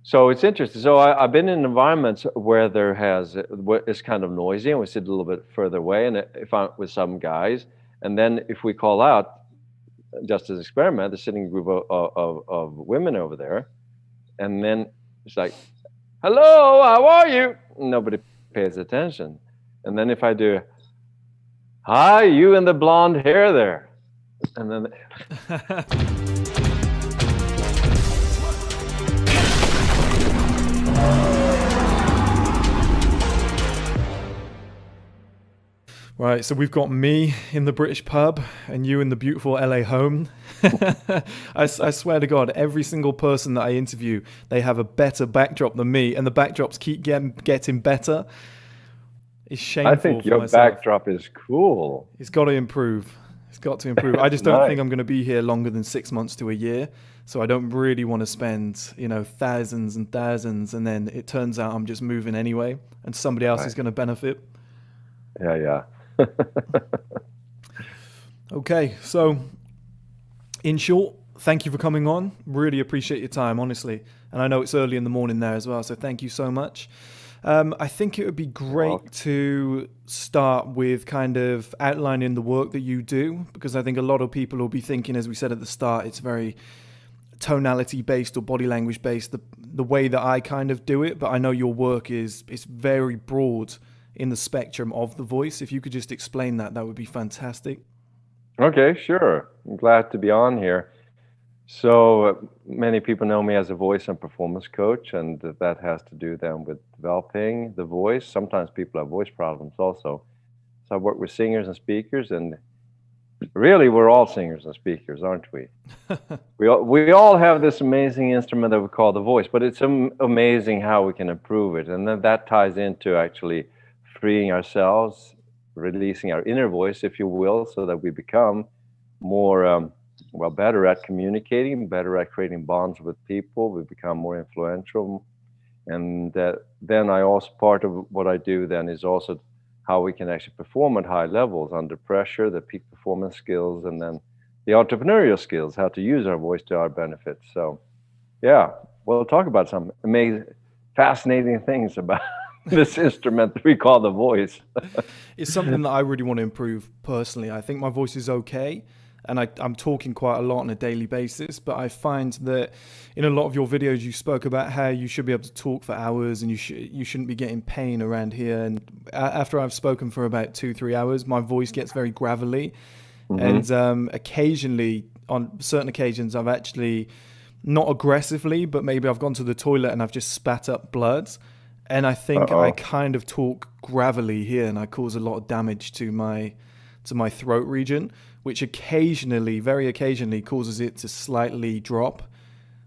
So it's interesting. So I've been in environments where where it's kind of noisy, and we sit a little bit further away. And if I'm with some guys, and then if we call out, just as an experiment, there's sitting a group of women over there, and then it's like, "Hello, how are you?" Nobody pays attention. And then if I do, "Hi, you in the blonde hair there," and then Right, so we've got me in the British pub and you in the beautiful LA home. I swear to God, every single person that I interview, they have a better backdrop than me, and the backdrops keep getting better. It's I shameful think for your myself. backdrop is cool. It's got to improve. It's got to improve. I just don't think Nice. I'm going to be here longer than 6 months to a year. So I don't really want to spend, thousands and thousands, and then it turns out I'm just moving anyway, and somebody else is Right. going to benefit. Yeah, yeah. Okay, so in short, thank you for coming on. Really appreciate your time, honestly. And I know it's early in the morning there as well, so thank you so much. I think it would be You're welcome. great to start with kind of outlining the work that you do, because I think a lot of people will be thinking, as we said at the start, it's very tonality based or body language based, the way that I kind of do it. But I know your work is very broad in the spectrum of the voice. If you could just explain that, that would be fantastic. Okay, sure. I'm glad to be on here. So many people know me as a voice and performance coach, and that has to do then with developing the voice. Sometimes people have voice problems also. So I work with singers and speakers, and really we're all singers and speakers, aren't we? We all have this amazing instrument that we call the voice, but it's amazing how we can improve it. And then that ties into actually freeing ourselves, releasing our inner voice, if you will, so that we become more, better at communicating, better at creating bonds with people. We become more influential. And then I also, part of what I do then is also how we can actually perform at high levels under pressure, the peak performance skills, and then the entrepreneurial skills, how to use our voice to our benefit. So, yeah, we'll talk about some amazing, fascinating things about this instrument that we call the voice. It's something that I really want to improve personally. I think my voice is okay, and I'm talking quite a lot on a daily basis, but I find that in a lot of your videos you spoke about how you should be able to talk for hours, and you shouldn't be getting pain around here. And after I've spoken for about 2-3 hours, my voice gets very gravelly, Hmm. and occasionally, on certain occasions, I've actually, not aggressively, but maybe I've gone to the toilet and I've just spat up blood, and I think I Uh-oh. kind of talk gravelly here, and I cause a lot of damage to my throat region, which occasionally, very occasionally, causes it to slightly drop,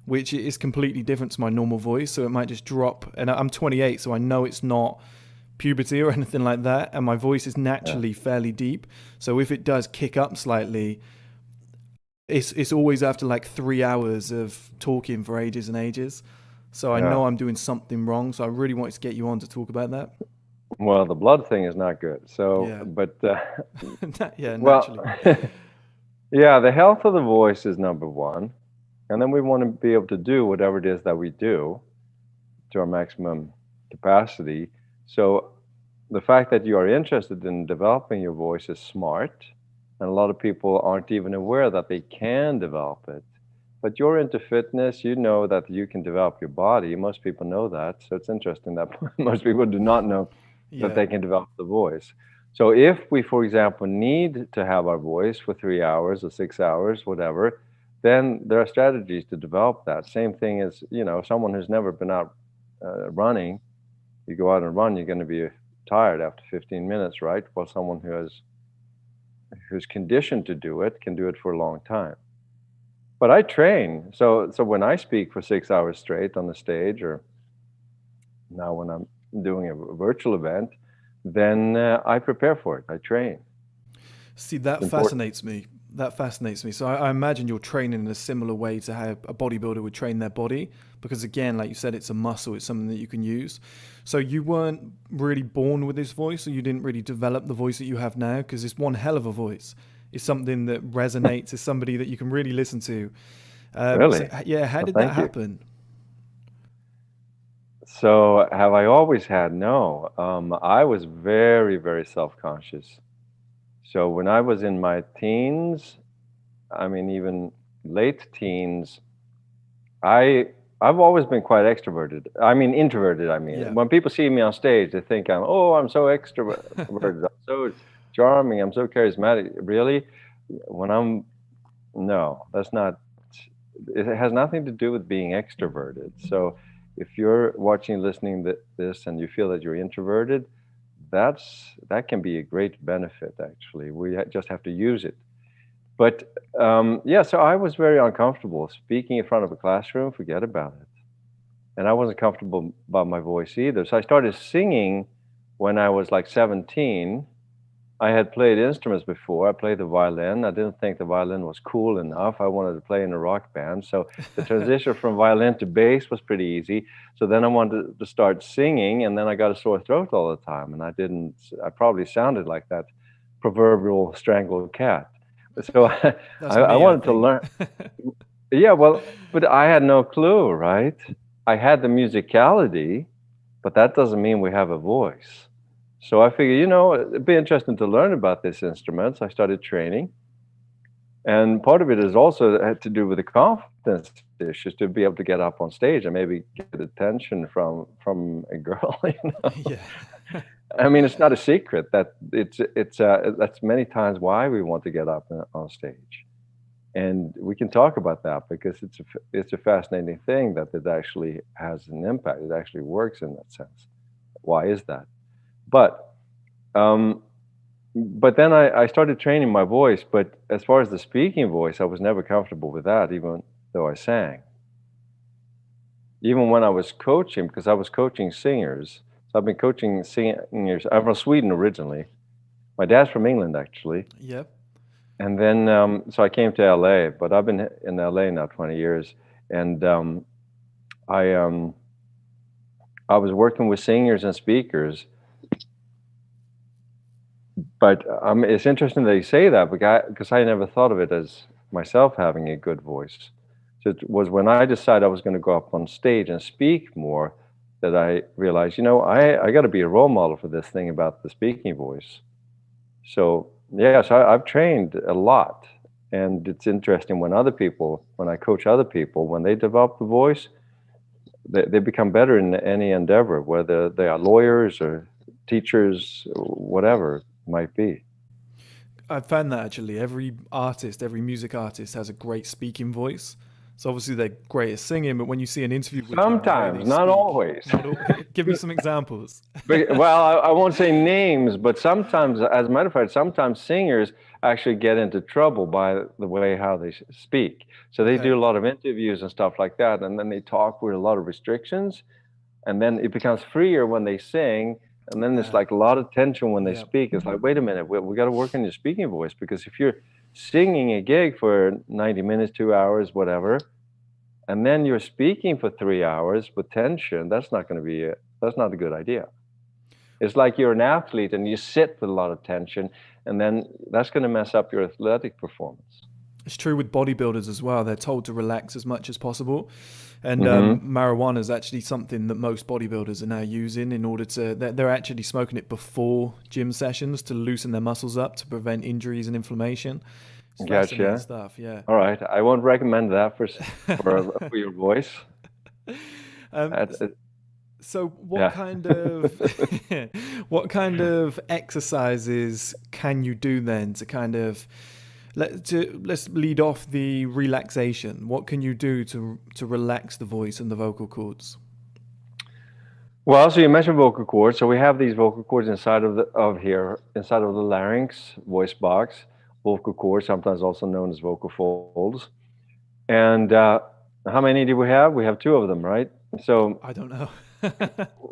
which is completely different to my normal voice. So it might just drop, and I'm 28, so I know it's not puberty or anything like that, and my voice is Yeah. naturally fairly deep. So if it does kick up slightly, it's always after like 3 hours of talking for ages and ages. So I Yeah. know I'm doing something wrong. So I really wanted to get you on to talk about that. Well, the blood thing is not good. So, Yeah, but yeah, well, naturally. yeah, the health of the voice is number one, and then we want to be able to do whatever it is that we do to our maximum capacity. So, the fact that you are interested in developing your voice is smart, and a lot of people aren't even aware that they can develop it. But you're into fitness, you know that you can develop your body. Most people know that. So it's interesting that most people do not know that Yeah. they can develop the voice. So if we, for example, need to have our voice for 3 hours or 6 hours, whatever, then there are strategies to develop that. Same thing as, someone who's never been out running, you go out and run, you're going to be tired after 15 minutes, right? While someone who's conditioned to do it can do it for a long time. But I train. So when I speak for 6 hours straight on the stage, or now when I'm doing a virtual event, then I prepare for it. I train. See, It's that important. fascinates me. That fascinates me. So I imagine you're training in a similar way to how a bodybuilder would train their body, because again, like you said, it's a muscle. It's something that you can use. So you weren't really born with this voice, or you didn't really develop the voice that you have now, because it's one hell of a voice. It's something that resonates. It's somebody that you can really listen to. So Really? yeah, how Well, did that thank you. happen? So have I always had? No. I was very, very self-conscious. So when I was in my teens, I mean, even late teens, I I've always been quite extroverted. I mean, introverted. I mean, Yeah. when people see me on stage, they think I'm so extroverted, I'm so charming, I'm so charismatic. Really, when I'm no, that's not. It has nothing to do with being extroverted. So, if you're watching, listening to this, and you feel that you're introverted, that can be a great benefit. Actually, just have to use it. But yeah, so I was very uncomfortable speaking in front of a classroom. Forget about it. And I wasn't comfortable about my voice either. So I started singing when I was like 17. I had played instruments before. I played the violin. I didn't think the violin was cool enough. I wanted to play in a rock band. So the transition from violin to bass was pretty easy. So then I wanted to start singing, and then I got a sore throat all the time. And I probably sounded like that proverbial strangled cat. So That's I me, I wanted to think. learn. Yeah, well, but I had no clue, right? I had the musicality, but that doesn't mean we have a voice. So I figured, it'd be interesting to learn about this instrument. So I started training. And part of it is also had to do with the confidence issues to be able to get up on stage and maybe get attention from a girl. Yeah. I mean, it's not a secret that that's many times why we want to get up on stage. And we can talk about that because it's a fascinating thing that it actually has an impact. It actually works in that sense. Why is that? But um, but then I started training my voice. But as far as the speaking voice, I was never comfortable with that, even though I sang. Even when I was coaching, because I was coaching singers. So I've been coaching singers. I'm from Sweden originally. My dad's from England, actually. Yep. And then, so I came to LA, but I've been in LA now 20 years. And I, um, I was working with singers and speakers. But it's interesting that you say that because I never thought of it as myself having a good voice. So it was when I decided I was going to go up on stage and speak more that I realized, I got to be a role model for this thing about the speaking voice. So yes, I've trained a lot, and it's interesting when I coach other people, when they develop the voice, they become better in any endeavor, whether they are lawyers or teachers, whatever it might be. I found that actually every artist, every music artist has a great speaking voice. So obviously they're great at singing, but when you see an interview with them, the way they Sometimes, not speak, always. not all, give me some examples. Well, I won't say names, but sometimes, as a matter of fact, sometimes singers actually get into trouble by the way how they speak. So they Okay. do a lot of interviews and stuff like that, and then they talk with a lot of restrictions, and then it becomes freer when they sing, and then there's Uh, like a lot of tension when they yeah. speak. It's like, wait a minute, we got to work on your speaking voice because if you're singing a gig for 90 minutes, 2 hours, whatever, and then you're speaking for 3 hours with tension, that's not a good idea. It's like you're an athlete and you sit with a lot of tension, and then that's going to mess up your athletic performance. It's true with bodybuilders as well. They're told to relax as much as possible. And Hmm. marijuana is actually something that most bodybuilders are now using in order to, they're actually smoking it before gym sessions to loosen their muscles up to prevent injuries and inflammation. It's fascinating Gotcha. stuff, yeah. All right. I won't recommend that for your voice. um, That, so what yeah. kind of what kind of exercises can you do then to kind of let's lead off the relaxation. What can you do to relax the voice and the vocal cords? Well, so you mentioned vocal cords. So we have these vocal cords inside inside of the larynx, voice box, vocal cords, sometimes also known as vocal folds. And how many do we have? We have two of them, right? So I don't know.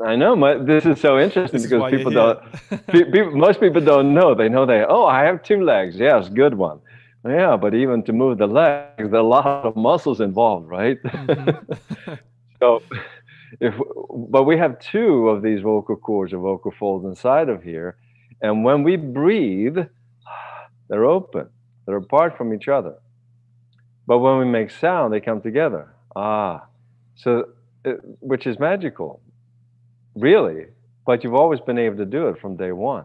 I know this is so interesting This is because why you're here. most people don't know. They know I have two legs. Yes, good one. Yeah, but even to move the legs, there are a lot of muscles involved, right? Hmm. So if but we have two of these vocal cords or vocal folds inside of here, and when we breathe, they're open. They're apart from each other. But when we make sound, they come together. So which is magical. really, but you've always been able to do it from day one,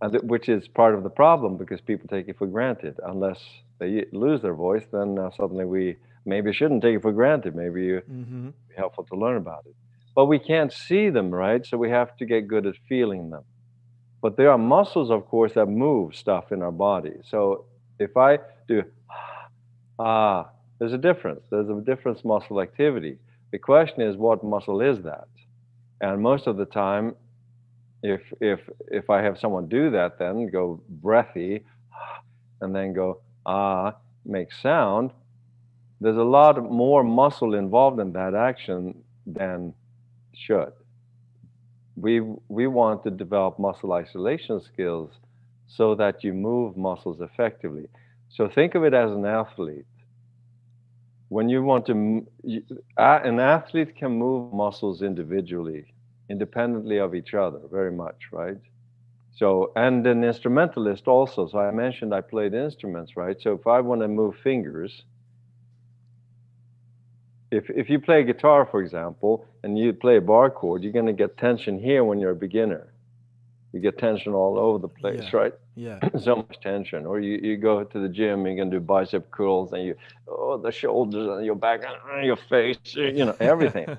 and which is part of the problem because people take it for granted. Unless they lose their voice, then suddenly we maybe shouldn't take it for granted. Maybe it'd Hmm. be helpful to learn about it. But we can't see them, right? So we have to get good at feeling them. But there are muscles, of course, that move stuff in our body. So if I do ah, there's a difference. There's a difference muscle activity. The question is, what muscle is that? And most of the time, if I have someone do that, then go breathy, and then go make sound. There's a lot more muscle involved in that action than should. We want to develop muscle isolation skills so that you move muscles effectively. So think of it as an athlete. When you want to, an athlete can move muscles individually, independently of each other, very much, right? So, and an instrumentalist also. So I mentioned I played instruments, right? So if I want to move fingers, if you play guitar, for example, and you play a bar chord, you're going to get tension here when you're a beginner. You get tension all over the place, Yeah. right? Yeah. So much tension. Or you go to the gym, you're going to do bicep curls, and the shoulders and your back and your face, everything,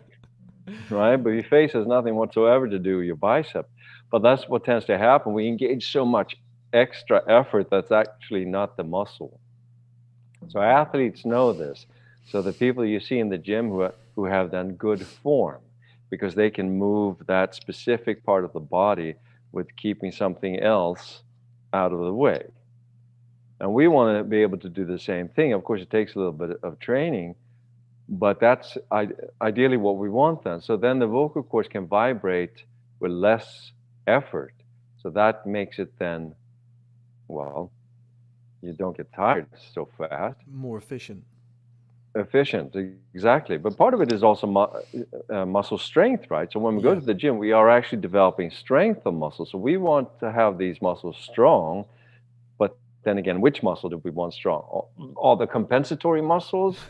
right? But your face has nothing whatsoever to do with your bicep. But that's what tends to happen. We engage so much extra effort that's actually not the muscle. So athletes know this. So the people you see in the gym who have done good form because they can move that specific part of the body with keeping something else out of the way. And we want to be able to do the same thing. Of course, it takes a little bit of training, but that's ideally what we want then. So then the vocal cords can vibrate with less effort. So that makes it then, well, you don't get tired so fast. More efficient. Efficient, exactly. But part of it is also muscle strength, right? So when we go Yeah. to the gym, we are actually developing strength of muscles. So we want to have these muscles strong, but then again, which muscle do we want strong? All the compensatory muscles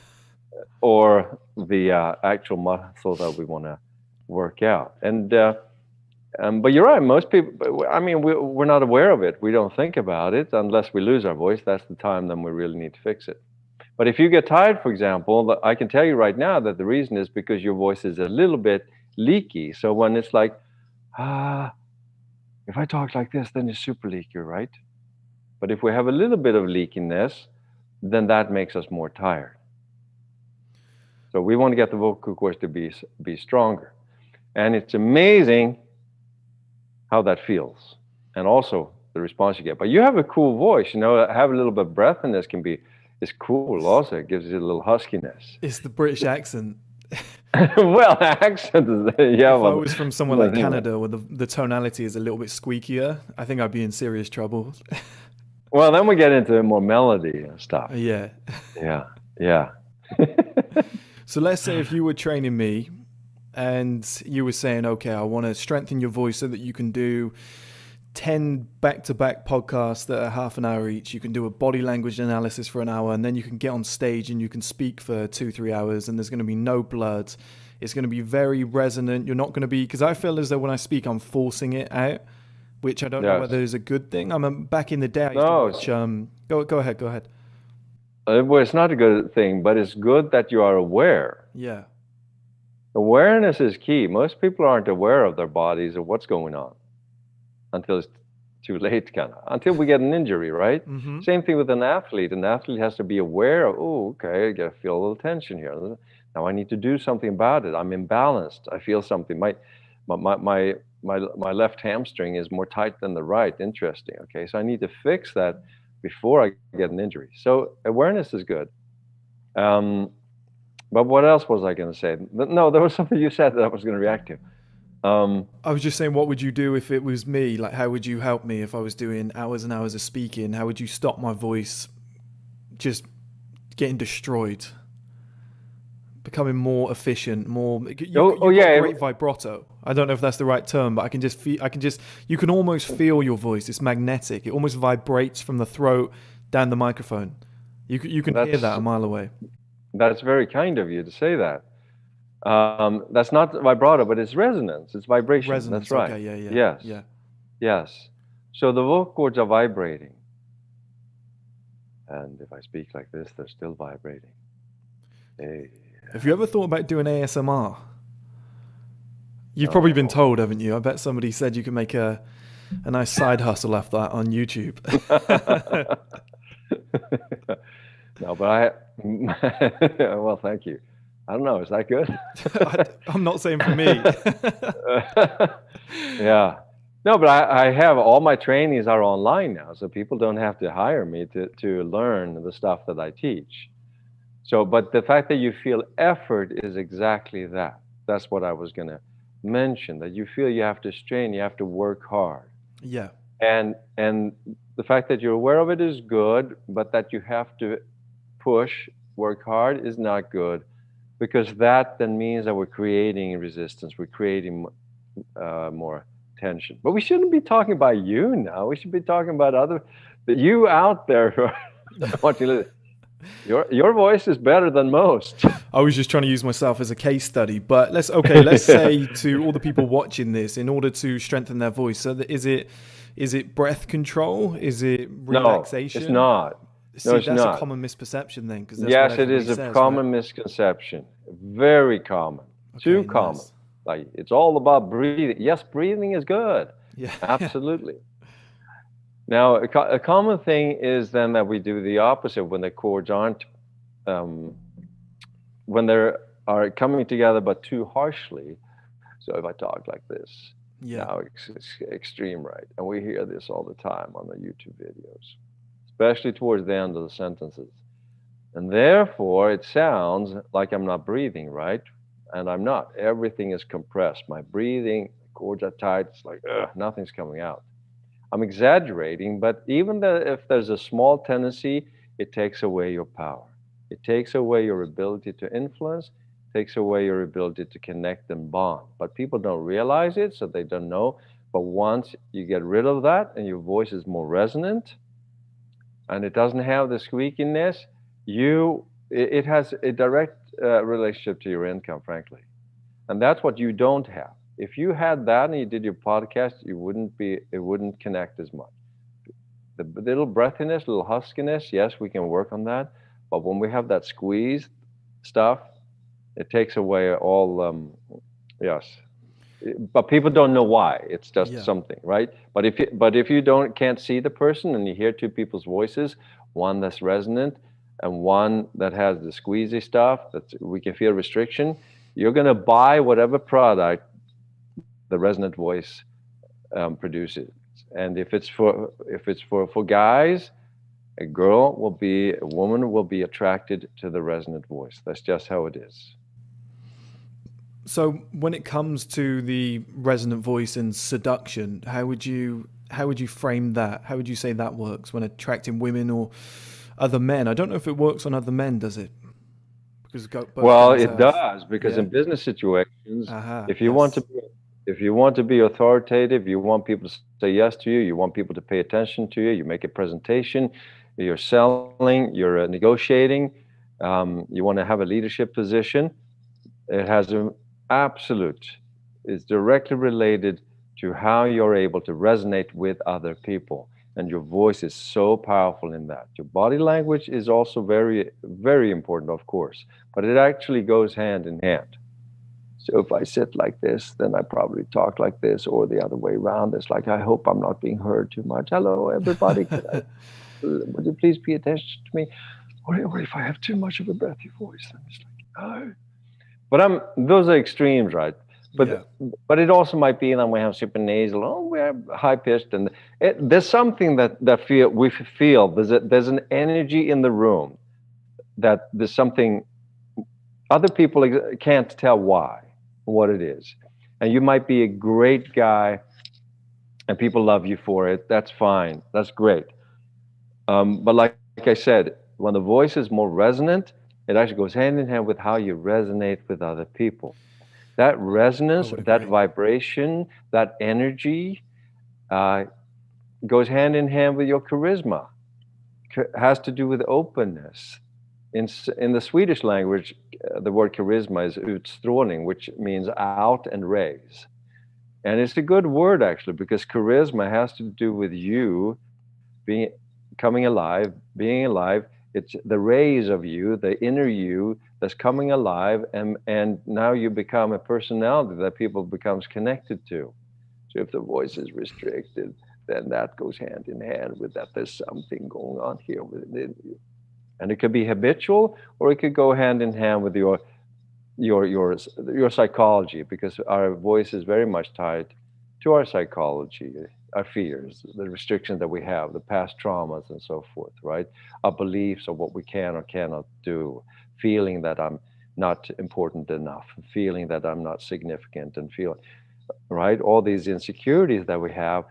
or the actual muscle that we want to work out? But you're right. Most people, I mean, we're not aware of it. We don't think about it unless we lose our voice. That's the time then we really need to fix it. But if you get tired, for example, I can tell you right now that the reason is because your voice is a little bit leaky. So when it's like, if I talk like this, then it's super leaky, right? But if we have a little bit of leakiness, then that makes us more tired. So we want to get the vocal cords to be stronger. And it's amazing how that feels. And also the response you get. But you have a cool voice, have a little bit of breath in this it's cool also. It gives you a little huskiness. It's the British accent. Well, accent is, yeah. If I was from somewhere like Canada where the tonality is a little bit squeakier, I think I'd be in serious trouble. Well, then we get into more melody and stuff. Yeah. Yeah. So let's say if you were training me and you were saying, okay, I want to strengthen your voice so that you can do 10 back-to-back podcasts that are half an hour each. You can do a body language analysis for an hour, and then you can get on stage and you can speak for 2-3 hours, and there's going to be no blood. It's going to be very resonant. You're not going to be, because I feel as though when I speak, I'm forcing it out, which I don't know whether is a good thing. Back in the day, I used to watch, go ahead. Well, it's not a good thing, but it's good that you are aware. Yeah. Awareness is key. Most people aren't aware of their bodies or what's going on until it's too late, until we get an injury, right? Mm-hmm. Same thing with an athlete. An athlete has to be aware of, okay, I gotta feel a little tension here. Now I need to do something about it. I'm imbalanced. I feel something. My left hamstring is more tight than the right. Interesting. Okay, so I need to fix that before I get an injury. So awareness is good. But what else was I going to say? No, there was something you said that I was going to react to. I was just saying, what would you do if it was me? Like, how would you help me if I was doing hours and hours of speaking? How would you stop my voice just getting destroyed? Becoming more efficient, more. You've got great vibrato. I don't know if that's the right term, but I can just feel. You can almost feel your voice. It's magnetic. It almost vibrates from the throat down the microphone. You can hear that a mile away. That's very kind of you to say that. That's not vibrato, but it's resonance. It's vibration. That's Resonance. right. Okay. Yeah. Yeah. Yes. Yeah. Yes. So the vocal cords are vibrating. And if I speak like this, they're still vibrating. Hey, Have you ever thought about doing ASMR? You've probably been no. told, haven't you? I bet somebody said you could make a nice side hustle after that on YouTube. No, but well, thank you. I don't know. Is that good? I'm not saying for me. Yeah. No, but I have all my trainings are online now, so people don't have to hire me to learn the stuff that I teach. So, but the fact that you feel effort is exactly that. That's what I was going to mention, that you feel you have to strain, you have to work hard. Yeah. And the fact that you're aware of it is good, but that you have to push, work hard is not good, because that then means that we're creating resistance, we're creating more tension. But we shouldn't be talking about you now. We should be talking about you out there who want to listen. Your voice is better than most. I was just trying to use myself as a case study, but let's say to all the people watching this, in order to strengthen their voice, so is it breath control? Is it No, it's relaxation? not. No, See, it's that's a not. common misperception then, because that's what Yes, it everybody is a says, right? common misconception. Very common. Too Okay, common. nice. Like it's all about breathing. Yes, breathing is good. Yeah. Absolutely. Now, a common thing is then that we do the opposite when the chords aren't, um, when they are coming together but too harshly. So if I talk like this, Yeah. now it's extreme, right? And we hear this all the time on the YouTube videos, especially towards the end of the sentences. And therefore, it sounds like I'm not breathing, right? And I'm not. Everything is compressed. My breathing, chords are tight. It's like, nothing's coming out. I'm exaggerating, but even if there's a small tendency, it takes away your power. It takes away your ability to influence, takes away your ability to connect and bond. But people don't realize it, so they don't know. But once you get rid of that and your voice is more resonant and it doesn't have the squeakiness, it has a direct relationship to your income, frankly. And that's what you don't have. If you had that and you did your podcast, it wouldn't connect as much. The little breathiness, little huskiness, yes, we can work on that. But when we have that squeezed stuff, it takes away all, yes. But people don't know why. It's just Yeah. something, right? But if you can't see the person and you hear two people's voices, one that's resonant and one that has the squeezy stuff that we can feel restriction, you're going to buy whatever product the resonant voice produces. And if it's for guys, a woman will be attracted to the resonant voice. That's just how it is. So when it comes to the resonant voice and seduction, how would you frame that? How would you say that works when attracting women or other men? I don't know if it works on other men, does it? Because both Well, guys it have. does, because Yeah. in business situations, Aha. if you want to Yes. be, if you want to be authoritative, you want people to say yes to you, you want people to pay attention to you, you make a presentation, you're selling, you're negotiating, you want to have a leadership position. It has an absolute, is directly related to how you're able to resonate with other people. And your voice is so powerful in that. Your body language is also very, very important, of course, but it actually goes hand in hand. So if I sit like this, then I probably talk like this, or the other way around. It's like, I hope I'm not being heard too much. Hello, everybody. Would you please pay attention to me? Or if I have too much of a breathy voice, then it's like, oh. But those are extremes, right? Yeah. But it also might be that we have super nasal, oh, we're high pitched, and there's something that we feel there's an energy in the room that there's something other people can't tell why, what it is, and you might be a great guy, and people love you for it. That's fine, that's great. But like I said, when the voice is more resonant, it actually goes hand in hand with how you resonate with other people. That I resonance, would that agree. vibration, that energy uh, goes hand in hand with your charisma. Has to do with openness. In the Swedish language, the word charisma is utstrålning, which means out and raise. And it's a good word actually, because charisma has to do with you being coming alive, being alive. It's the rays of you, the inner you that's coming alive, and now you become a personality that people becomes connected to. So if the voice is restricted, then that goes hand in hand with that. There's something going on here within you, and it could be habitual, or it could go hand in hand with your your your psychology, because our voice is very much tied to our psychology, our fears, the restrictions that we have, the past traumas, and so forth, right? Our beliefs of what we can or cannot do, feeling that I'm not important enough, feeling that I'm not significant, and feeling, right? All these insecurities that we have,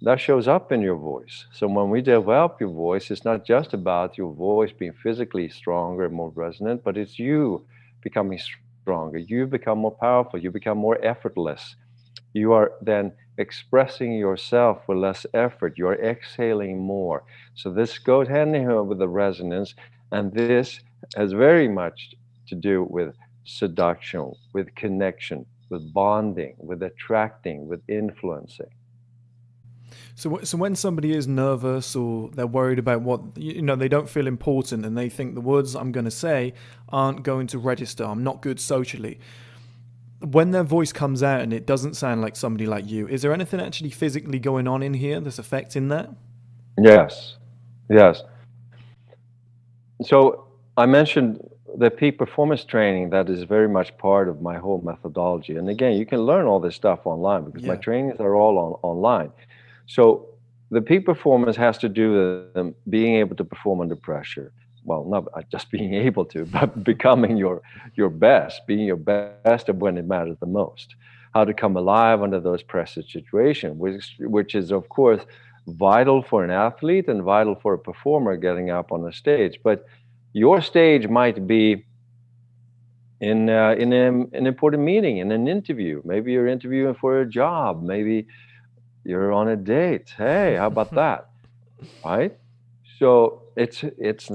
that shows up in your voice. So when we develop your voice, it's not just about your voice being physically stronger and more resonant, but it's you becoming stronger. You become more powerful. You become more effortless. You are then expressing yourself with less effort. You are exhaling more. So this goes hand in hand with the resonance, and this has very much to do with seduction, with connection, with bonding, with attracting, with influencing. So when somebody is nervous or they're worried about what, they don't feel important and they think the words I'm going to say aren't going to register, I'm not good socially. When their voice comes out and it doesn't sound like somebody like you, is there anything actually physically going on in here that's affecting that? Yes, yes. So I mentioned the peak performance training that is very much part of my whole methodology. And again, you can learn all this stuff online because my Yeah. trainings are all online. So the peak performance has to do with being able to perform under pressure. Well, not just being able to, but becoming your best, being your best of when it matters the most. How to come alive under those pressure situations, which is of course vital for an athlete and vital for a performer getting up on a stage. But your stage might be in an important meeting, in an interview. Maybe you're interviewing for a job. Maybe you're on a date. Hey, how about that? Right? So it's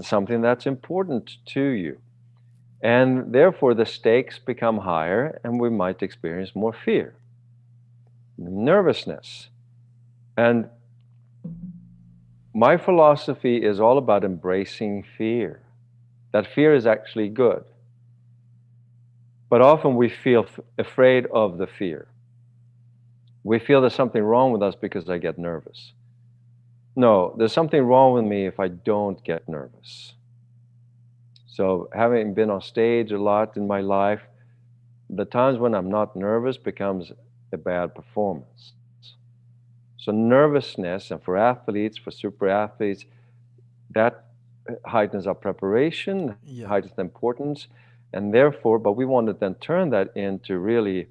something that's important to you. And therefore the stakes become higher and we might experience more fear, nervousness. And my philosophy is all about embracing fear. That fear is actually good. But often we feel afraid of the fear. We feel there's something wrong with us because I get nervous. No, there's something wrong with me if I don't get nervous. So, having been on stage a lot in my life, the times when I'm not nervous becomes a bad performance. So, nervousness, and for athletes, for super athletes, that heightens our preparation, Yeah. heightens the importance, and therefore, but we want to then turn that into really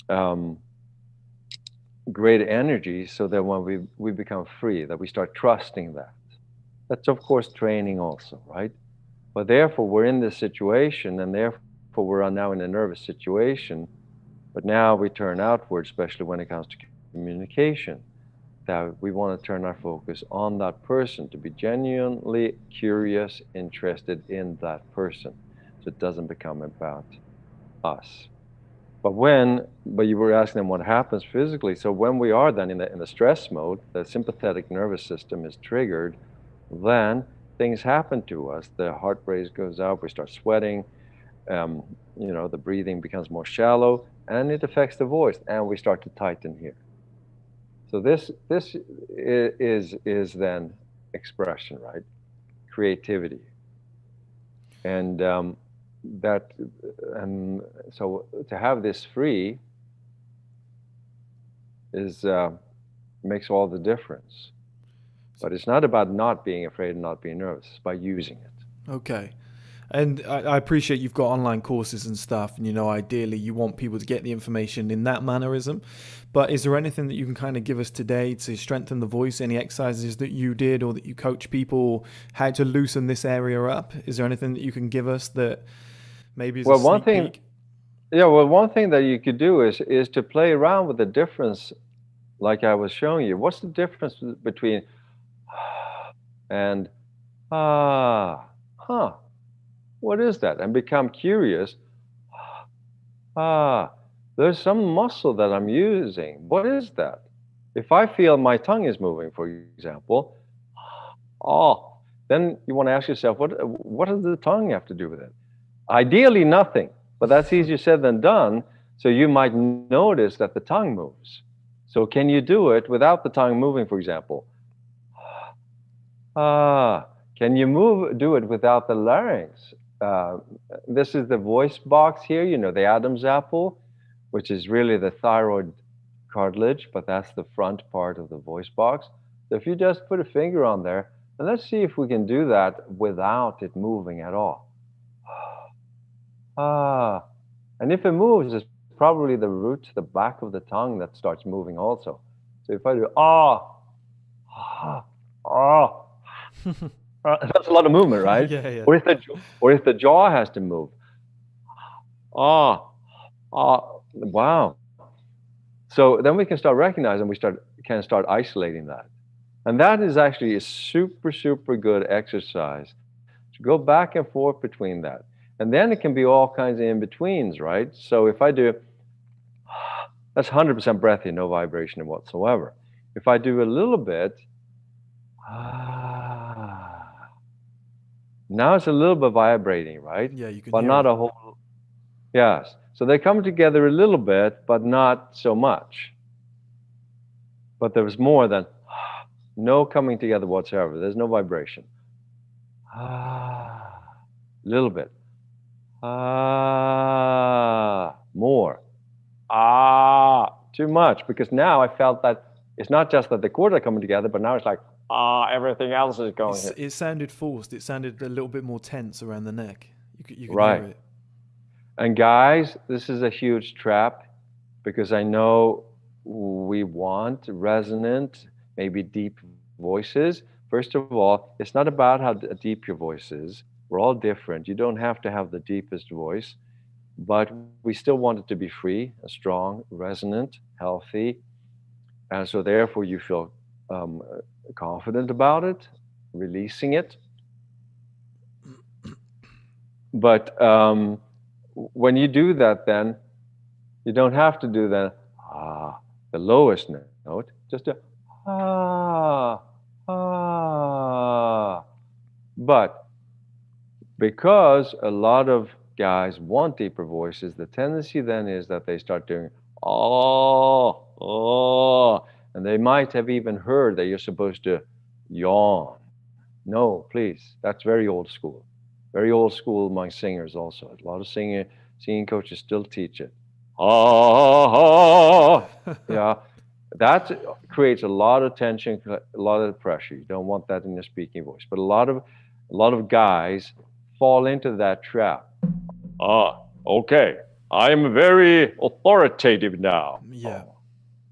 um, great energy so that when we become free, that we start trusting that. That's, of course, training also, right? But therefore, we're in this situation, and therefore, we're now in a nervous situation. But now we turn outward, especially when it comes to communication, that we want to turn our focus on that person, to be genuinely curious, interested in that person. So it doesn't become about us. But you were asking them what happens physically. So when we are then in the stress mode, the sympathetic nervous system is triggered, then things happen to us. The heart rate goes up, we start sweating, the breathing becomes more shallow, and it affects the voice, and we start to tighten here. So this is then expression, right? Creativity, and that and so to have this free is makes all the difference. But it's not about not being afraid and not being nervous. It's by using it. Okay. And I appreciate you've got online courses and stuff, and ideally you want people to get the information in that mannerism. But is there anything that you can kind of give us today to strengthen the voice? Any exercises that you did or that you coach people how to loosen this area up? Is there anything that you can give us that maybe is a Well, one sneak thing, peek? yeah, well, one thing that you could do is to play around with the difference, like I was showing you. What's the difference between and ah, huh? what is that? And become curious. Ah, there's some muscle that I'm using. What is that? If I feel my tongue is moving, for example, oh, then you want to ask yourself, what does the tongue have to do with it? Ideally, nothing, but that's easier said than done. So you might notice that the tongue moves. So can you do it without the tongue moving, for example? Ah, can you do it without the larynx? Uh, this is the voice box here, the Adam's apple, which is really the thyroid cartilage, but that's the front part of the voice box. So if you just put a finger on there, and let's see if we can do that without it moving at all. Ah, and if it moves, it's probably the root, the back of the tongue that starts moving also. So if I do ah, ah, that's a lot of movement, right? Yeah, yeah. Or if the jaw has to move. Ah, wow. So then we can start recognizing, can start isolating that. And that is actually a super, super good exercise to go back and forth between that. And then it can be all kinds of in-betweens, right? So if I do, that's 100% breath here, no vibration whatsoever. If I do a little bit, now it's a little bit vibrating, right? Yeah, you can But hear not it. a whole, yes. So they come together a little bit, but not so much. But there's more than no coming together whatsoever. There's no vibration. Little bit. More. Too much. Because now I felt that it's not just that the chords are coming together, but now it's like, everything else is going here. It sounded forced. It sounded a little bit more tense around the neck. You can hear Right. it. And guys, this is a huge trap because I know we want resonant, maybe deep voices. First of all, it's not about how deep your voice is. We're all different. You don't have to have the deepest voice, but we still want it to be free, strong, resonant, healthy. And so, therefore, you feel um, confident about it, releasing it. But when you do that, then you don't have to do the lowest note, just a ah, ah. But because a lot of guys want deeper voices, the tendency then is that they start doing and they might have even heard that you're supposed to yawn. No, please, that's very old school. Very old school among singers also. A lot of singing coaches still teach it. Yeah, that creates a lot of tension, a lot of pressure. You don't want that in your speaking voice. But a lot of guys fall into that trap. Okay. I'm very authoritative now. Yeah.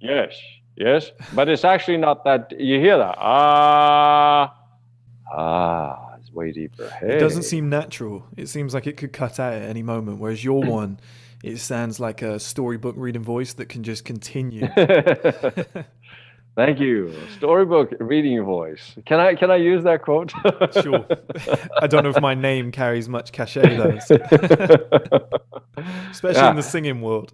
Yes, yes. But it's actually not that. You hear that? It's way deeper. It doesn't Hey. seem natural. It seems like it could cut out at any moment. Whereas your one, it sounds like a storybook reading voice that can just continue. Thank you. Storybook reading voice. Can I use that quote? Sure. I don't know if my name carries much cachet though, especially in the singing world.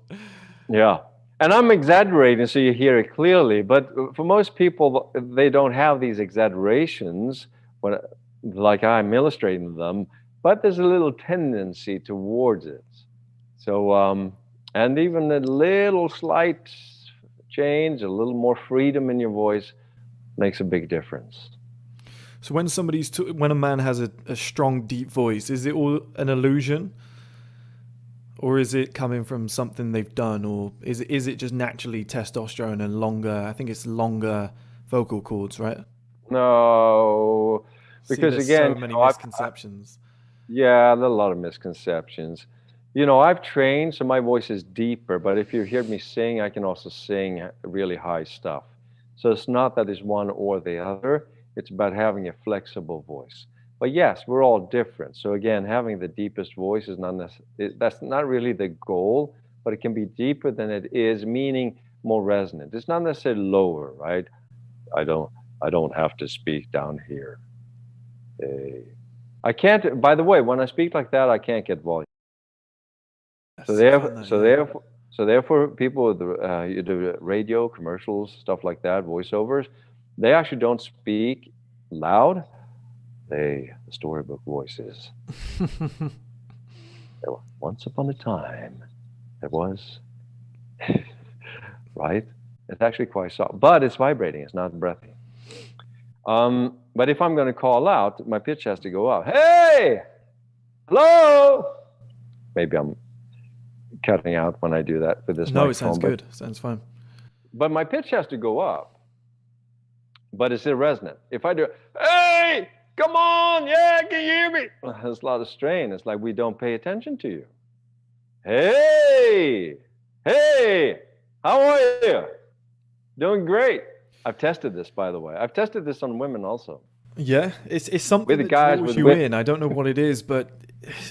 Yeah. And I'm exaggerating so you hear it clearly, but for most people, they don't have these exaggerations like I'm illustrating them, but there's a little tendency towards it. So, and even a little slight change, a little more freedom in your voice makes a big difference. So when a man has a strong, deep voice, is it all an illusion? Or is it coming from something they've done, or is it just naturally testosterone and longer? I think it's longer vocal cords, right? No, because There's again, so many misconceptions. yeah, there are a lot of misconceptions. I've trained, so my voice is deeper, but if you hear me sing, I can also sing really high stuff. So it's not that it's one or the other, it's about having a flexible voice. But yes, we're all different. So again, having the deepest voice is not that's not really the goal, but it can be deeper than it is, meaning more resonant. It's not necessarily lower, right? I don't I don't have to speak down here. Eh, I can't. By the way, when I speak like that, I can't get volume. So Yes, I therefore, find that, so yeah. therefore, so therefore, people with you do radio commercials, stuff like that, voiceovers, they actually don't speak loud. The storybook voices. There was, once upon a time, there was right. It's actually quite soft, but it's vibrating. It's not breathy. But if I'm going to call out, my pitch has to go up. Hey, hello. Maybe I'm cutting out when I do that with this No, it sounds microphone, good. Sounds fine. but my pitch has to go up. But it's irresonant. If I do, hey, come on, yeah, can you hear me? There's a lot of strain. It's like we don't pay attention to you. Hey, hey, how are you? Doing great. I've tested this, by the way. I've tested this on women also. Yeah, it's With something the that guys, draws with you women. in. I don't know what it is, but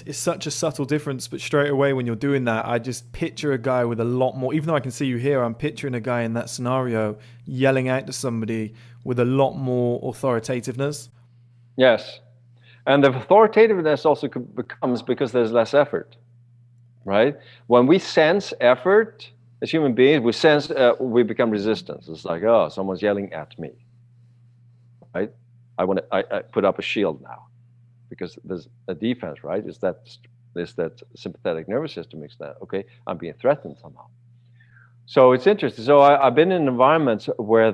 it's such a subtle difference. But straight away when you're doing that, I just picture a guy with a lot more. Even though I can see you here, I'm picturing a guy in that scenario yelling out to somebody with a lot more authoritativeness. Yes. And the authoritativeness also becomes because there's less effort, right? When we sense effort as human beings, we sense, we become resistance. It's like, oh, someone's yelling at me, right? I put up a shield now because there's a defense, right? Is that sympathetic nervous system makes that, okay, I'm being threatened somehow. So it's interesting. So I've been in environments where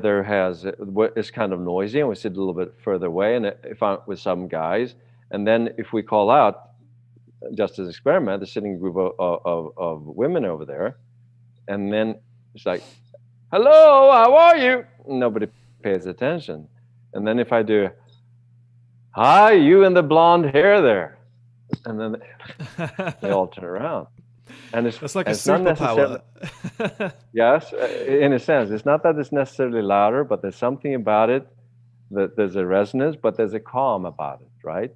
it's kind of noisy, and we sit a little bit further away, and if I'm with some guys, and then if we call out, just as an experiment, there's sitting a group of women over there, and then it's like, hello, how are you? Nobody pays attention. And then if I do, hi, you in the blonde hair there, and then they all turn around. And That's like a it's not necessarily, superpower. yes, in a sense, it's not that it's necessarily louder, but there's something about it that there's a resonance, but there's a calm about it, right?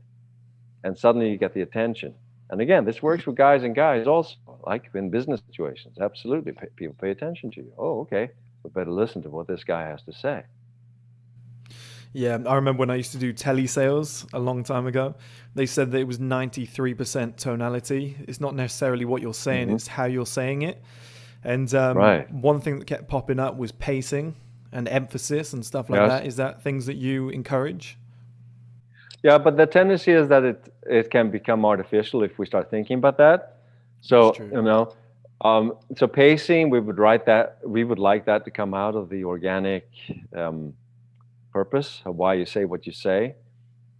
And suddenly you get the attention. And again, this works with guys and guys also, like in business situations. Absolutely, people pay attention to you. Oh, okay, we better listen to what this guy has to say. Yeah, I remember when I used to do telesales a long time ago. They said that it was 93% tonality. It's not necessarily what you're saying, Hmm. it's how you're saying it. And Right. one thing that kept popping up was pacing and emphasis and stuff like Yes. that. Is that things that you encourage? Yeah, but the tendency is that it can become artificial if we start thinking about that. That's So true. so pacing, we would like that to come out of the organic um, purpose of why you say what you say.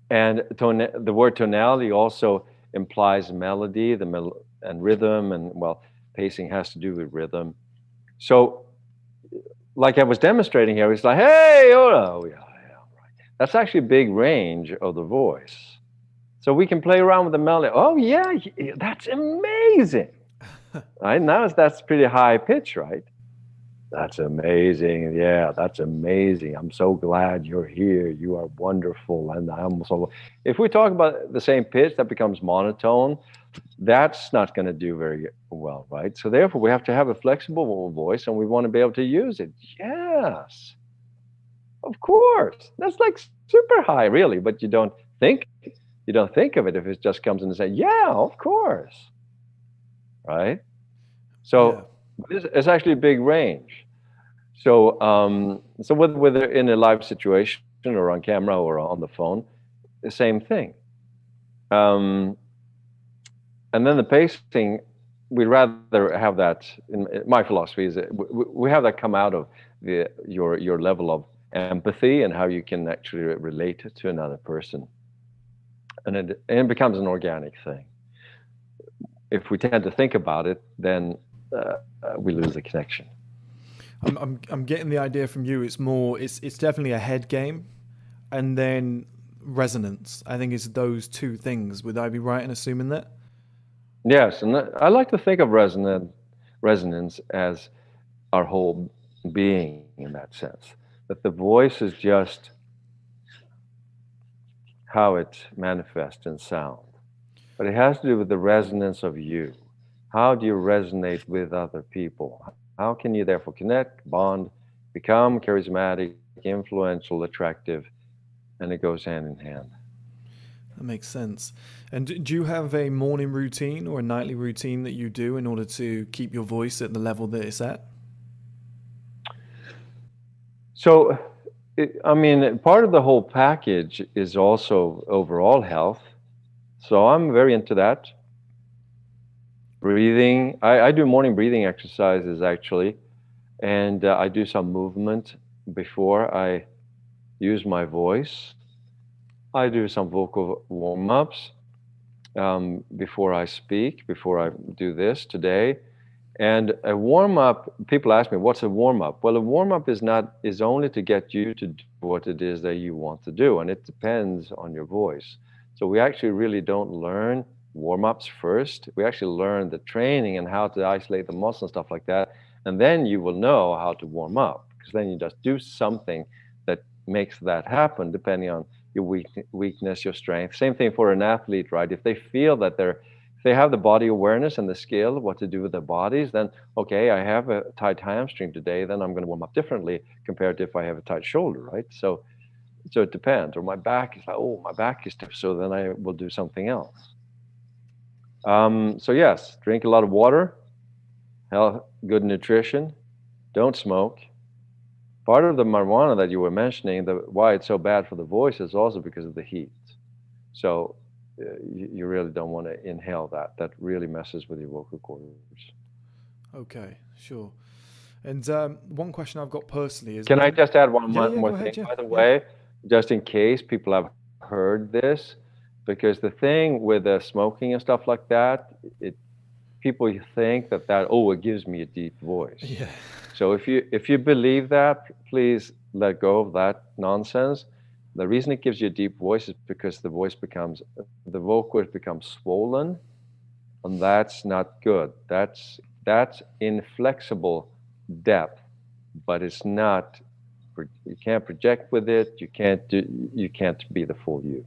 And the word tonality also implies melody, and rhythm, and well, pacing has to do with rhythm. So, like I was demonstrating here, it's like, hey, oh yeah, yeah, right. That's actually a big range of the voice. So we can play around with the melody. Oh yeah, that's amazing. Right now, that's pretty high pitch, right? That's amazing. Yeah, that's amazing. I'm so glad you're here. You are wonderful. And I'm so. If we talk about the same pitch, that becomes monotone. That's not going to do very well, right? So therefore, we have to have a flexible voice, and we want to be able to use it. Yes, of course. That's like super high, really. But you don't think of it if it just comes in and say, yeah, of course, right? Yeah. So it's actually a big range. So whether in a live situation or on camera or on the phone, the same thing. Um, and then the pacing, we'd rather have that. In my philosophy is that we have that come out of your level of empathy and how you can actually relate to another person, and it becomes an organic thing. If we tend to think about it, then we lose the connection. I'm getting the idea from you. It's definitely a head game, and then resonance. I think it's those two things. Would I be right in assuming that? Yes, and I like to think of resonance as our whole being in that sense. That the voice is just how it manifests in sound, but it has to do with the resonance of you. How do you resonate with other people? How can you therefore connect, bond, become charismatic, influential, attractive, and it goes hand in hand. That makes sense. And do you have a morning routine or a nightly routine that you do in order to keep your voice at the level that it's at? So, I mean, part of the whole package is also overall health. So I'm very into that. Breathing. I do morning breathing exercises actually, and I do some movement before I use my voice. I do some vocal warm-ups before I speak, before I do this today. And a warm-up, people ask me, what's a warm-up? Well, a warm-up is only to get you to do what it is that you want to do, and it depends on your voice. So we actually really don't learn warm-ups first. We actually learn the training and how to isolate the muscle and stuff like that. And then you will know how to warm up, because then you just do something that makes that happen, depending on your weakness, your strength. Same thing for an athlete, right? If they feel that if they have the body awareness and the skill of what to do with their bodies, then okay, I have a tight hamstring today, then I'm going to warm up differently compared to if I have a tight shoulder, right? So it depends. Or my back is like, oh, my back is stiff, so then I will do something else. So yes, drink a lot of water, health, good nutrition, don't smoke. Part of the marijuana that you were mentioning, why it's so bad for the voice, is also because of the heat. So you really don't want to inhale that. That really messes with your vocal cords. Okay, sure. And one question I've got personally is, Can I just add one yeah, yeah, more go thing, ahead, yeah, by the yeah. way, just in case people have heard this? Because the thing with the smoking and stuff like that, people think that oh, it gives me a deep voice. Yeah. So if you believe that, please let go of that nonsense. The reason it gives you a deep voice is because the vocal cords become swollen, and that's not good. That's inflexible depth, but it's not. You can't project with it. You can't be the full you.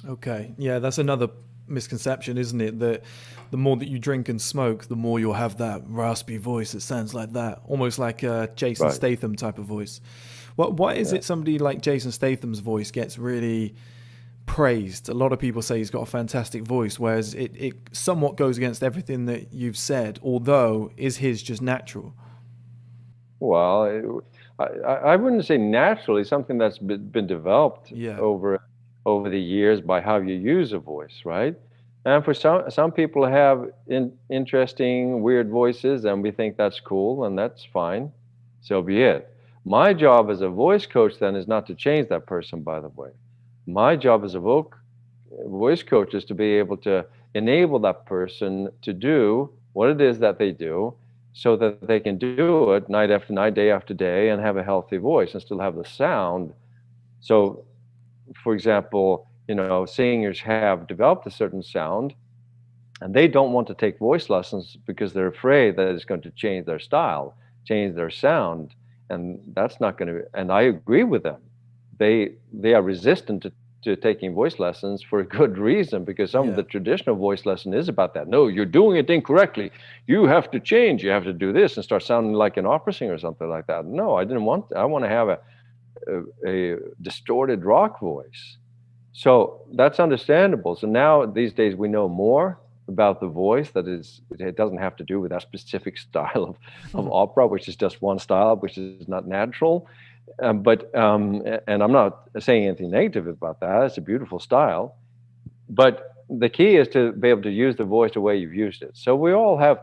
Okay. Yeah, that's another misconception, isn't it? That the more that you drink and smoke, the more you'll have that raspy voice that sounds like that, almost like a Jason Right. Statham type of voice. Why is Yeah. it somebody like Jason Statham's voice gets really praised? A lot of people say he's got a fantastic voice, whereas it somewhat goes against everything that you've said, although is his just natural? Well, I wouldn't say naturally, something that's been developed Yeah. over the years by how you use a voice, right? And for some people have interesting, weird voices, and we think that's cool, and that's fine. So be it. My job as a voice coach then is not to change that person, by the way. My job as a voice coach is to be able to enable that person to do what it is that they do so that they can do it night after night, day after day, and have a healthy voice and still have the sound. So, for example, singers have developed a certain sound and they don't want to take voice lessons because they're afraid that it's going to change their style, change their sound. And that's not going to, and I agree with them. They are resistant to taking voice lessons for a good reason, because some of Yeah. the traditional voice lesson is about that. No, you're doing it incorrectly. You have to change. You have to do this and start sounding like an opera singer or something like that. No, I didn't want. I want to have a distorted rock voice. So that's understandable. So now these days we know more about the voice. It doesn't have to do with that specific style of opera, which is just one style, which is not natural. And I'm not saying anything negative about that. It's a beautiful style. But the key is to be able to use the voice the way you've used it. So we all have,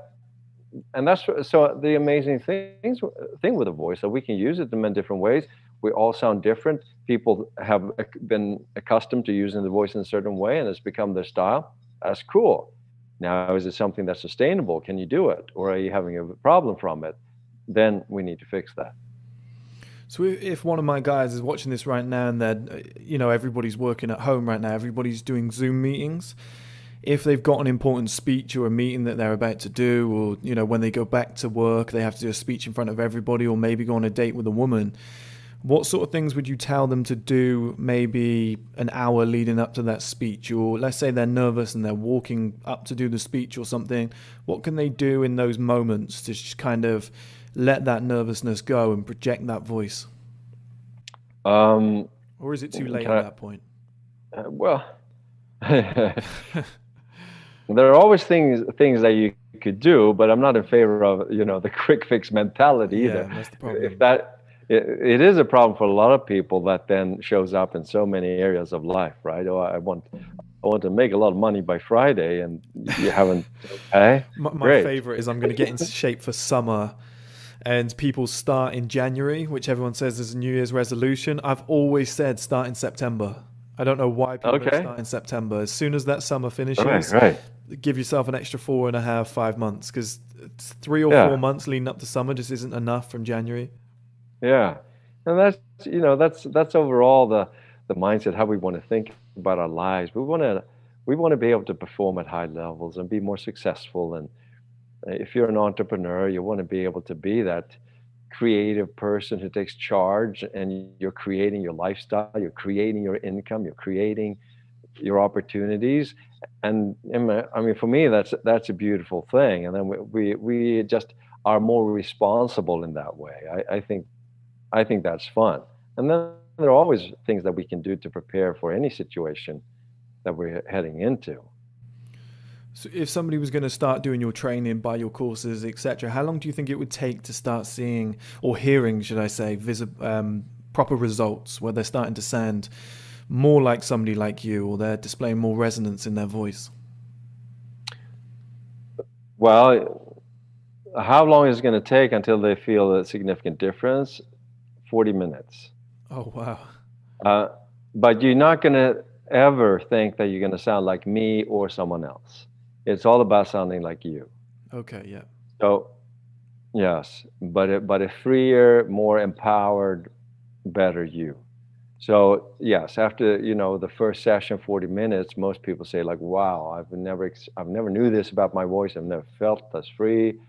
and that's so the amazing thing with a voice, that we can use it in many different ways. We all sound different. People have been accustomed to using the voice in a certain way, and it's become their style. That's cool. Now, is it something that's sustainable? Can you do it, or are you having a problem from it? Then we need to fix that. So if one of my guys is watching this right now and they're, everybody's working at home right now, everybody's doing Zoom meetings. If they've got an important speech or a meeting that they're about to do, or, when they go back to work, they have to do a speech in front of everybody, or maybe go on a date with a woman, what sort of things would you tell them to do maybe an hour leading up to that speech? Or let's say they're nervous and they're walking up to do the speech or something. What can they do in those moments to just kind of let that nervousness go and project that voice? Um, Or is it too late can at I, that point? well, There are always things that you could do, but I'm not in favor of, the quick fix mentality either. Yeah, that's the If problem. that it is a problem for a lot of people that then shows up in so many areas of life, right? Oh, I want to make a lot of money by Friday, and you haven't. Okay, My great. favorite is I'm going to get in shape for summer, and people start in January, which everyone says is a New Year's resolution. I've always said start in September. I don't know why people don't Okay, start in September. As soon as that summer right, finishes, right. give yourself an extra 4.5, 5 months, because 3 or 4 months leading up to summer just isn't enough from January. Yeah, and that's overall the mindset, how we want to think about our lives. We want to be able to perform at high levels and be more successful. And if you're an entrepreneur, you want to be able to be that creative person who takes charge, and you're creating your lifestyle, you're creating your income, you're creating your opportunities. And I mean, for me, that's a beautiful thing. And then we just are more responsible in that way. I think that's fun. And then there are always things that we can do to prepare for any situation that we're heading into. So if somebody was going to start doing your training, buy your courses, etc., how long do you think it would take to start seeing or hearing, should I say, proper results where they're starting to sound more like somebody like you, or they're displaying more resonance in their voice? Well, how long is it going to take until they feel a significant difference? 40 minutes. Oh, wow. Uh, but you're not going to ever think that you're going to sound like me or someone else. It's all about sounding like you. Okay, yeah. So, yes, but a freer, more empowered, better you. So yes, after the first session, 40 minutes, most people say like, "Wow, I've never knew this about my voice. I've never felt as free."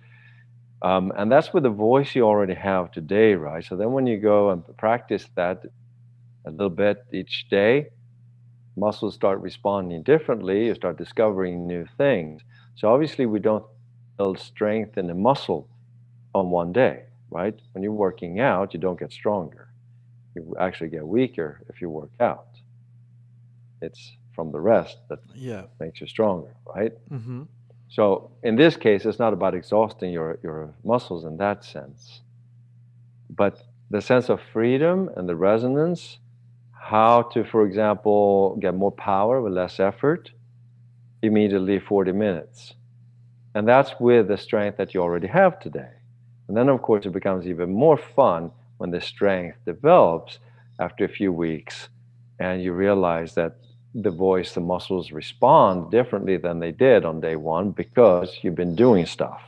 And that's with the voice you already have today, right? So then when you go and practice that a little bit each day, muscles start responding differently. You start discovering new things. So obviously, we don't build strength in the muscle on one day, right? When you're working out, you don't get stronger. You actually get weaker if you work out. It's from the rest that Yeah. makes you stronger, right? Mm-hmm. So in this case, it's not about exhausting your muscles in that sense, but the sense of freedom and the resonance, how to, for example, get more power with less effort, immediately 40 minutes. And that's with the strength that you already have today. And then, of course, it becomes even more fun when the strength develops after a few weeks, and you realize that the voice, the muscles respond differently than they did on day one because you've been doing stuff.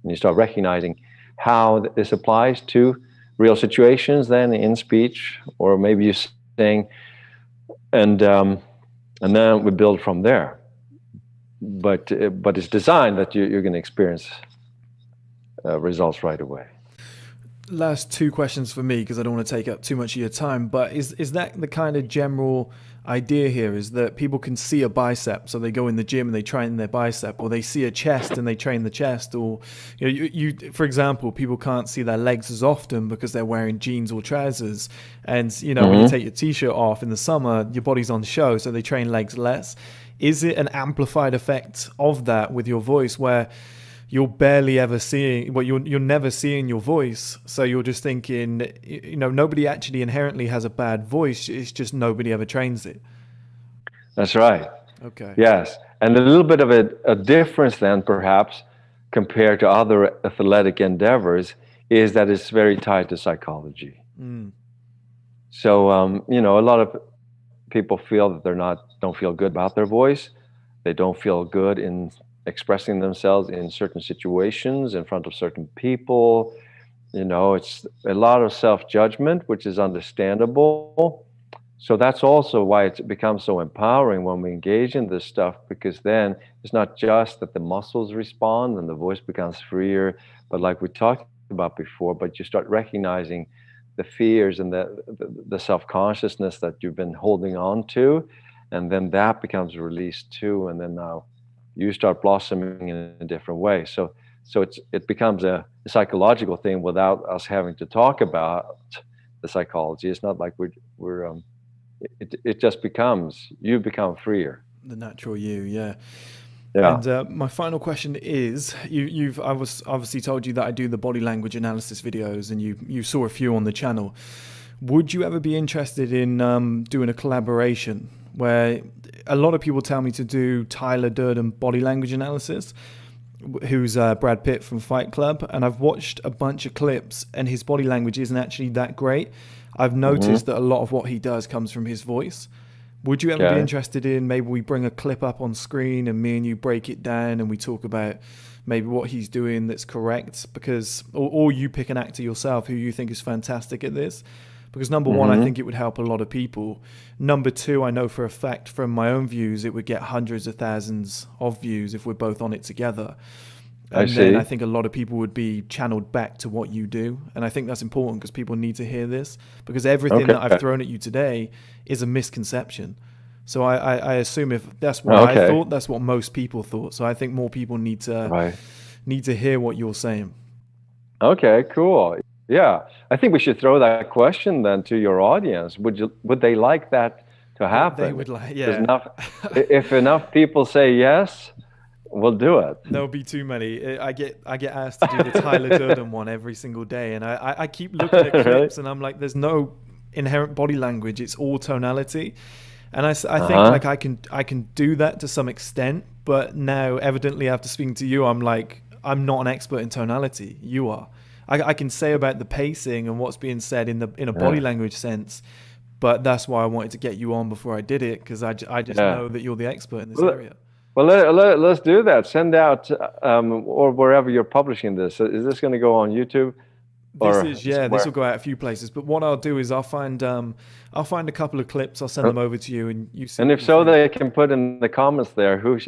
And you start recognizing how this applies to real situations then in speech, or maybe you sing, and then we build from there. But it's designed that you're going to experience results right away. Last two questions for me, because I don't want to take up too much of your time. But is that the kind of general idea here? Is that people can see a bicep, so they go in the gym and they train their bicep, or they see a chest and they train the chest, or for example, people can't see their legs as often because they're wearing jeans or trousers, and when you Mm-hmm. take your t-shirt off in the summer, your body's on show, so they train legs less. Is it an amplified effect of that with your voice, where you're barely ever seeing, well, you're never seeing your voice, so you're just thinking, nobody actually inherently has a bad voice, it's just nobody ever trains it? That's right. Okay. Yes. And a little bit of a difference then, perhaps, compared to other athletic endeavors, is that it's very tied to psychology. Mm. So, a lot of people feel that don't feel good about their voice. They don't feel good in expressing themselves in certain situations in front of certain people. It's a lot of self-judgment, which is understandable. So that's also why it's become so empowering when we engage in this stuff, because then it's not just that the muscles respond and the voice becomes freer, but like we talked about before, but you start recognizing the fears and the self-consciousness that you've been holding on to, and then that becomes released too, and then now you start blossoming in a different way. So it becomes a psychological thing without us having to talk about the psychology. It's not like we're it just becomes, you become freer. The natural you, yeah. Yeah. And my final question is, I was obviously told you that I do the body language analysis videos, and you saw a few on the channel. Would you ever be interested in doing a collaboration where a lot of people tell me to do Tyler Durden body language analysis, who's Brad Pitt from Fight Club, and I've watched a bunch of clips, and his body language isn't actually that great. I've noticed that a lot of what he does comes from his voice. Would you ever be interested in maybe we bring a clip up on screen and me and you break it down and we talk about maybe what he's doing that's correct? Because, or you pick an actor yourself who you think is fantastic at this. Because number one, I think it would help a lot of people. Number two, I know for a fact from my own views, it would get hundreds of thousands of views if we're both on it together. And then I think a lot of people would be channeled back to what you do. And I think that's important because people need to hear this, because everything that I've thrown at you today is a misconception. So I assume if that's what I thought, that's what most people thought. So I think more people need to hear what you're saying. Okay, cool. Yeah, I think we should throw that question then to your audience. Would they like that to happen? They would like, yeah. If enough people say yes, we'll do it. There'll be too many. I get asked to do the Tyler Durden one every single day, and I keep looking at clips, and I'm like, there's no inherent body language. It's all tonality, and I think like I can do that to some extent, but now evidently after speaking to you, I'm like, I'm not an expert in tonality. You are. I can say about the pacing and what's being said in a body language sense, but that's why I wanted to get you on before I did it, because I just know that you're the expert in this area. Well, let's do that. Send out or wherever you're publishing this. Is this going to go on YouTube? This will go out a few places. But what I'll do is I'll find a couple of clips. I'll send them over to you, and you see. And if so, they can put in the comments there. Who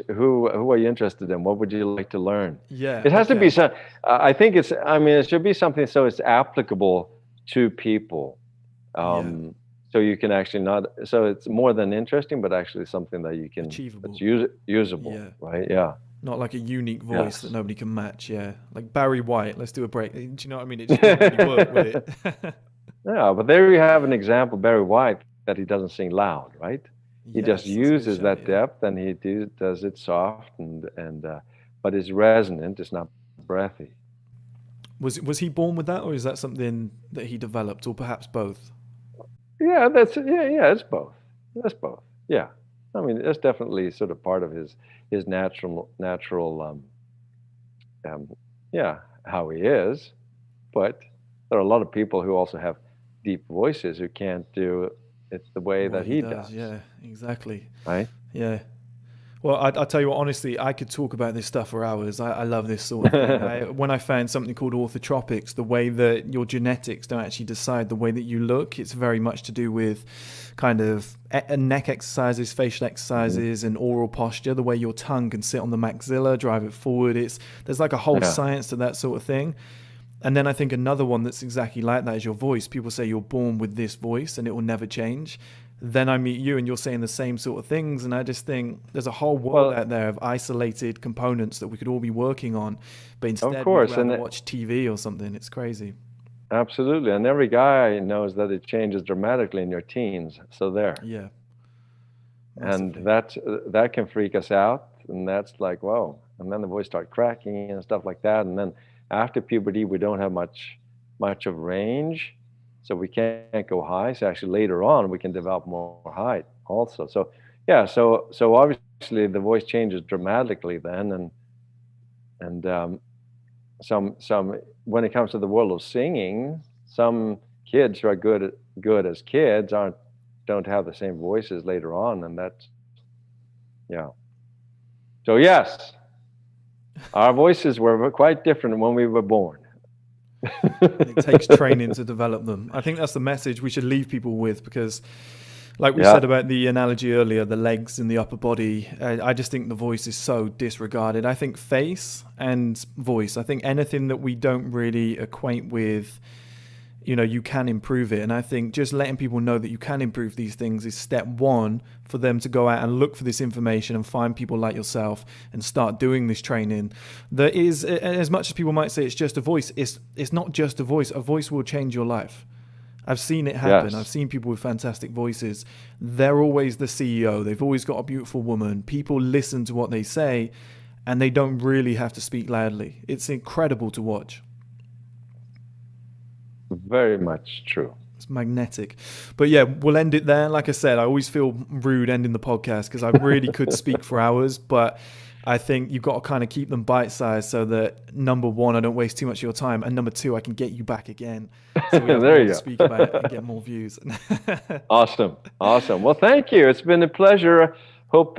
are you interested in? What would you like to learn? Yeah, it has to be some. I think it's. I mean, it should be something so it's applicable to people. So you can actually not. So it's more than interesting, but actually something that you can. Achievable. It's usable. Right. Yeah. Not like a unique voice that nobody can match. Yeah, like Barry White. Let's do a break. Do you know what I mean? It just doesn't really work, would it? Yeah, but there you have an example, Barry White, that he doesn't sing loud, right? He just uses that depth, and he does it soft, but it's resonant. It's not breathy. Was he born with that, or is that something that he developed, or perhaps both? Yeah, it's both. That's both. Yeah. I mean, that's definitely sort of part of his natural how he is. But there are a lot of people who also have deep voices who can't do it the way that he does. Yeah, exactly. Right? Yeah. Well, I'll tell you what, honestly, I could talk about this stuff for hours. I love this sort of thing. When I found something called orthotropics, the way that your genetics don't actually decide the way that you look, it's very much to do with kind of neck exercises, facial exercises, and oral posture, the way your tongue can sit on the maxilla, drive it forward. There's like a whole science to that sort of thing. And then I think another one that's exactly like that is your voice. People say you're born with this voice and it will never change. Then I meet you and you're saying the same sort of things, and I just think there's a whole world out there of isolated components that we could all be working on, but instead we'd rather watch TV or something. It's crazy. Absolutely, and every guy knows that it changes dramatically in your teens. So there. Yeah. Massively. And that can freak us out, and that's like, whoa. And then the voice starts cracking and stuff like that, and then after puberty we don't have much of range. So we can't go high. So actually later on we can develop more height also. So yeah, so obviously the voice changes dramatically then, and some when it comes to the world of singing, some kids who are good as kids don't have the same voices later on, and that's So yes, our voices were quite different when we were born. It takes training to develop them. I think that's the message we should leave people with, because like we said about the analogy earlier, the legs and the upper body, I just think the voice is so disregarded. I think face and voice, I think anything that we don't really acquaint with, you can improve it. And I think just letting people know that you can improve these things is step one for them to go out and look for this information and find people like yourself and start doing this training. There is, as much as people might say it's just a voice, it's not just a voice. A voice will change your life. I've seen it happen. I've Yes. seen people with fantastic voices. They're always the CEO. They've always got a beautiful woman. People listen to what they say, and they don't really have to speak loudly. It's incredible to watch. Very much true. It's magnetic. But yeah, we'll end it there. Like I said, I always feel rude ending the podcast because I really could speak for hours, but I think you've got to kind of keep them bite-sized so that, number one, I don't waste too much of your time, and number two, I can get you back again so we have There more you to go. speak about it and get more views. Awesome. Awesome. Well, thank you. It's been a pleasure. Hope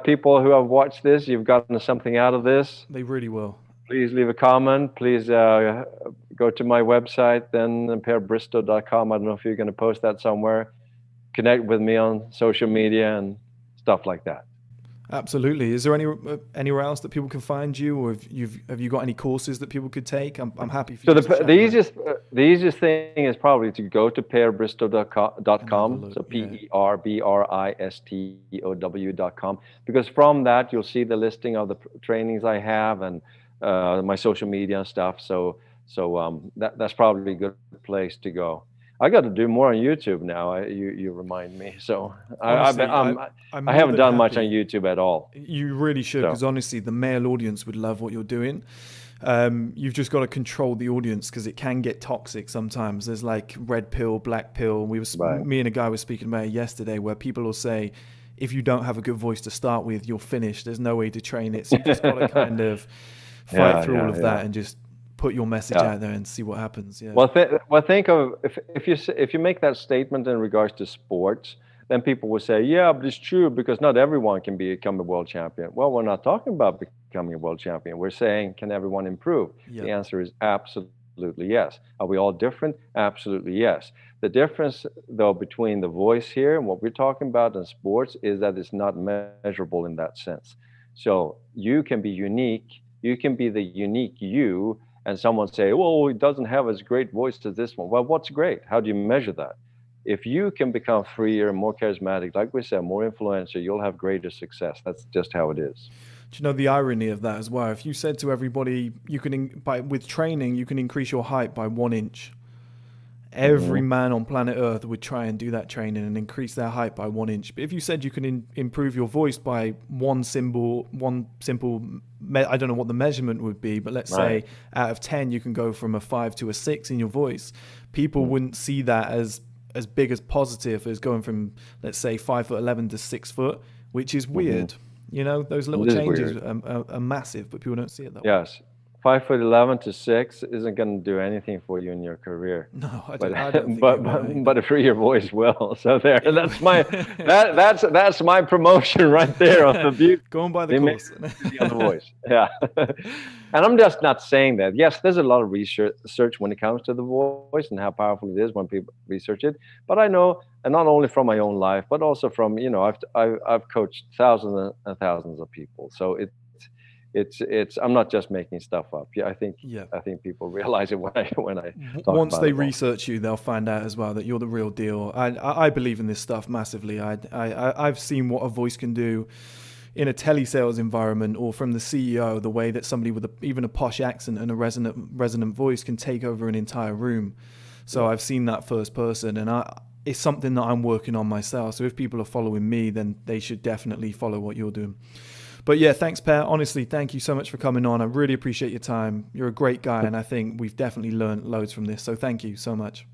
people who have watched this, you've gotten something out of this. They really will. Please leave a comment. Please go to my website, then perbristow.com. I don't know if you're going to post that somewhere. Connect with me on social media and stuff like that. Absolutely. Is there anywhere else that people can find you, or have you got any courses that people could take? I'm happy for So you to chat the about it. easiest thing is probably to go to perbristow.com. look, So yeah. perbristow.com, because from that you'll see the listing of the trainings I have and my social media and stuff. So that's probably a good place to go. I got to do more on YouTube now. You remind me. So Honestly, I'm I'm I more haven't than done much on happy. YouTube at all. You really should, So because honestly, the male audience would love what you're doing. You've just got to control the audience because it can get toxic sometimes. There's like red pill, black pill. right. Me and a guy were speaking about it yesterday, where people will say, if you don't have a good voice to start with, you're finished. There's no way to train it. So you've just got to kind of fight through all of that and just put your message Yeah. out there and see what happens. Yeah. Well, think of if you make that statement in regards to sports, then people will say, "Yeah, but it's true because not everyone can become a world champion." Well, we're not talking about becoming a world champion. We're saying, can everyone improve? Yeah. The answer is absolutely yes. Are we all different? Absolutely yes. The difference, though, between the voice here and what we're talking about in sports is that it's not measurable in that sense. So you can be unique. You can be the unique you. And someone say, "Well, he doesn't have as great voice as this one." Well, what's great? How do you measure that? If you can become freer, more charismatic, like we said, more influential, you'll have greater success. That's just how it is. Do you know the irony of that as well? If you said to everybody, with training, you can increase your height by 1 inch. Every man on planet Earth would try and do that training and increase their height by 1 inch. But if you said you can improve your voice by one simple, I don't know what the measurement would be, but let's say out of 10, you can go from a 5 to a 6 in your voice. People wouldn't see that as big as positive as going from, let's say, 5'11" to 6 foot, which is weird. You know, those little It is changes weird. are massive, but people don't see it that way. Yes. 5'11" to 6 isn't going to do anything for you in your career. No, I But don't think it will either. but a freer voice will. So there, that's my that's my promotion right there of the beauty. Go and buy the course. The other voice. Yeah. And I'm just not saying that. Yes, there's a lot of research when it comes to the voice and how powerful it is when people research it. But I know, and not only from my own life, but also from, I've coached thousands and thousands of people. So it's I'm not just making stuff up. Yeah, I think people realize it when I talk Once about they it. research you, they'll find out as well that you're the real deal. I believe in this stuff massively. I've seen what a voice can do in a telesales environment, or from the CEO, the way that somebody with even a posh accent and a resonant voice can take over an entire room. So I've seen that first person, and it's something that I'm working on myself. So if people are following me, then they should definitely follow what you're doing. But yeah, thanks, Per. Honestly, thank you so much for coming on. I really appreciate your time. You're a great guy, and I think we've definitely learned loads from this. So thank you so much.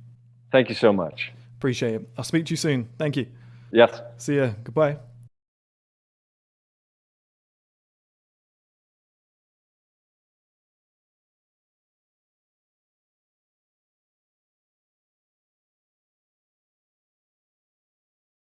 Thank you so much. Appreciate it. I'll speak to you soon. Thank you. Yes. See ya. Goodbye.